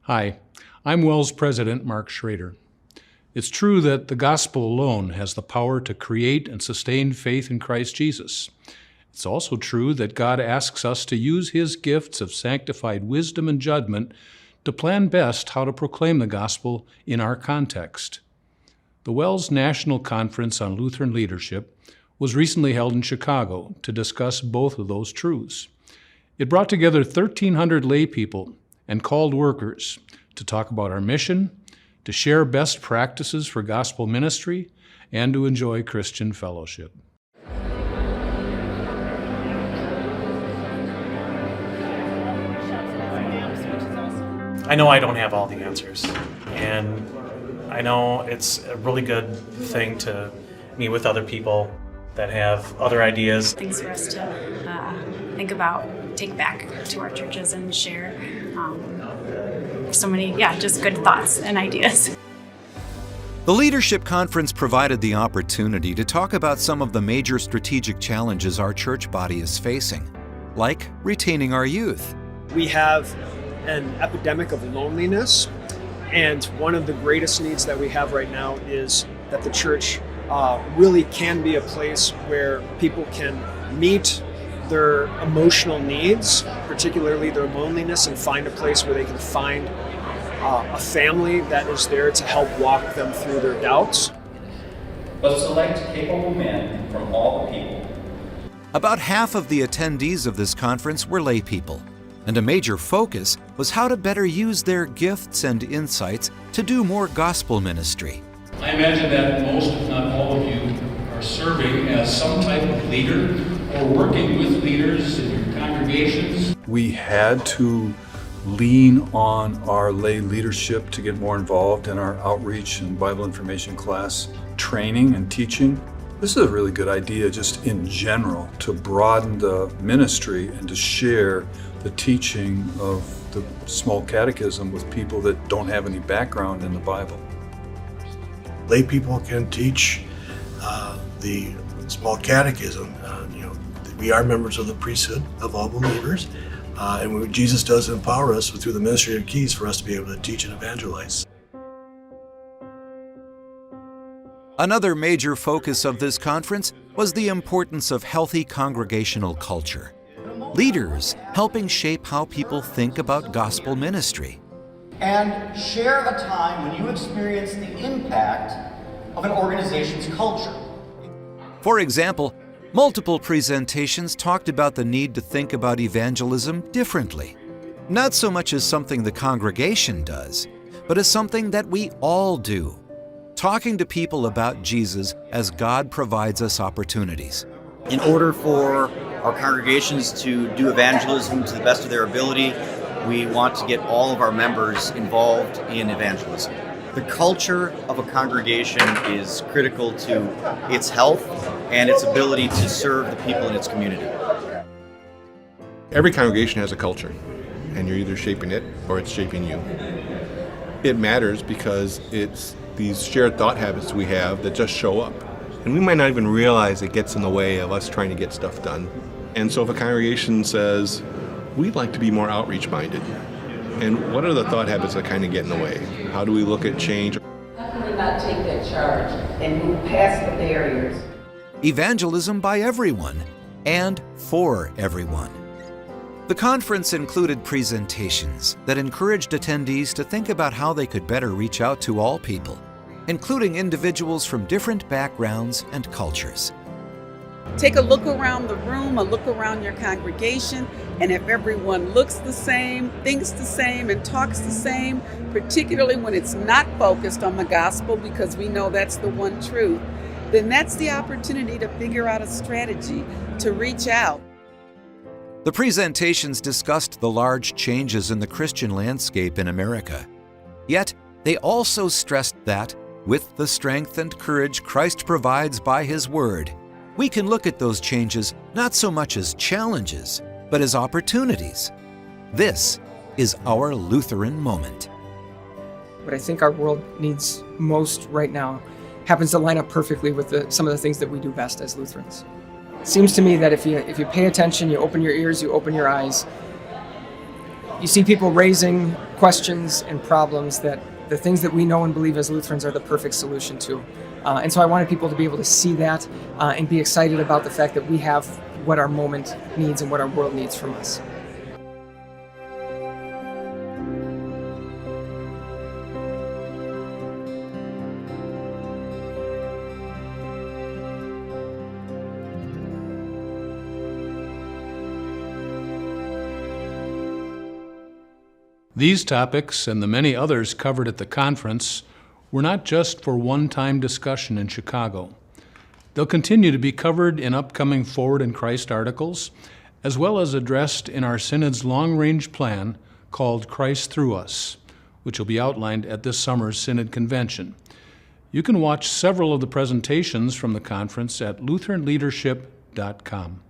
Hi, I'm WELL's President Mark Schrader. It's true that the gospel alone has the power to create and sustain faith in Christ Jesus. It's also true that God asks us to use His gifts of sanctified wisdom and judgment to plan best how to proclaim the gospel in our context. The WELL's National Conference on Lutheran Leadership was recently held in Chicago to discuss both of those truths. It brought together 1,300 lay people and called workers to talk about our mission, to share best practices for gospel ministry, and to enjoy Christian fellowship. I know I don't have all the answers, and I know it's a really good thing to meet with other people that have other ideas. Things for us to think about, take back to our churches and share. So many, just good thoughts and ideas. The Leadership Conference provided the opportunity to talk about some of the major strategic challenges our church body is facing, like retaining our youth. We have an epidemic of loneliness, and one of the greatest needs that we have right now is that the church really can be a place where people can meet their emotional needs, particularly their loneliness, and find a place where they can find a family that is there to help walk them through their doubts. But select capable men from all the people. About half of the attendees of this conference were lay people, and a major focus was how to better use their gifts and insights to do more gospel ministry. I imagine that most, if not all of you, are serving as some type of leader or working with leaders in your congregations. We had to lean on our lay leadership to get more involved in our outreach and Bible information class training and teaching. This is a really good idea just in general to broaden the ministry and to share the teaching of the small catechism with people that don't have any background in the Bible. Lay people can teach the small catechism. We are members of the priesthood of all believers, and what Jesus does empower us through the ministry of keys for us to be able to teach and evangelize. Another major focus of this conference was the importance of healthy congregational culture. Leaders helping shape how people think about gospel ministry. And share a time when you experience the impact of an organization's culture. For example, multiple presentations talked about the need to think about evangelism differently. Not so much as something the congregation does, but as something that we all do. Talking to people about Jesus as God provides us opportunities. In order for our congregations to do evangelism to the best of their ability, we want to get all of our members involved in evangelism. The culture of a congregation is critical to its health and its ability to serve the people in its community. Every congregation has a culture, and you're either shaping it or it's shaping you. It matters because it's these shared thought habits we have that just show up. And we might not even realize it gets in the way of us trying to get stuff done. And so if a congregation says, we'd like to be more outreach minded, and what are the thought habits that kind of get in the way? How do we look at change? How can we not take that charge and move past the barriers? Evangelism by everyone and for everyone. The conference included presentations that encouraged attendees to think about how they could better reach out to all people, including individuals from different backgrounds and cultures. Take a look around the room, a look around your congregation, and if everyone looks the same, thinks the same, and talks the same, particularly when it's not focused on the gospel, because we know that's the one truth, then that's the opportunity to figure out a strategy to reach out. The presentations discussed the large changes in the Christian landscape in America. Yet, they also stressed that, with the strength and courage Christ provides by His Word, we can look at those changes not so much as challenges, but as opportunities. This is our Lutheran moment. What I think our world needs most right now happens to line up perfectly with some of the things that we do best as Lutherans. It seems to me that if you pay attention, you open your ears, you open your eyes, you see people raising questions and problems that the things that we know and believe as Lutherans are the perfect solution to. And so I wanted people to be able to see that and be excited about the fact that we have what our moment needs and what our world needs from us. These topics and the many others covered at the conference were not just for one-time discussion in Chicago. They'll continue to be covered in upcoming Forward in Christ articles, as well as addressed in our Synod's long-range plan called Christ Through Us, which will be outlined at this summer's Synod Convention. You can watch several of the presentations from the conference at lutheranleadership.com.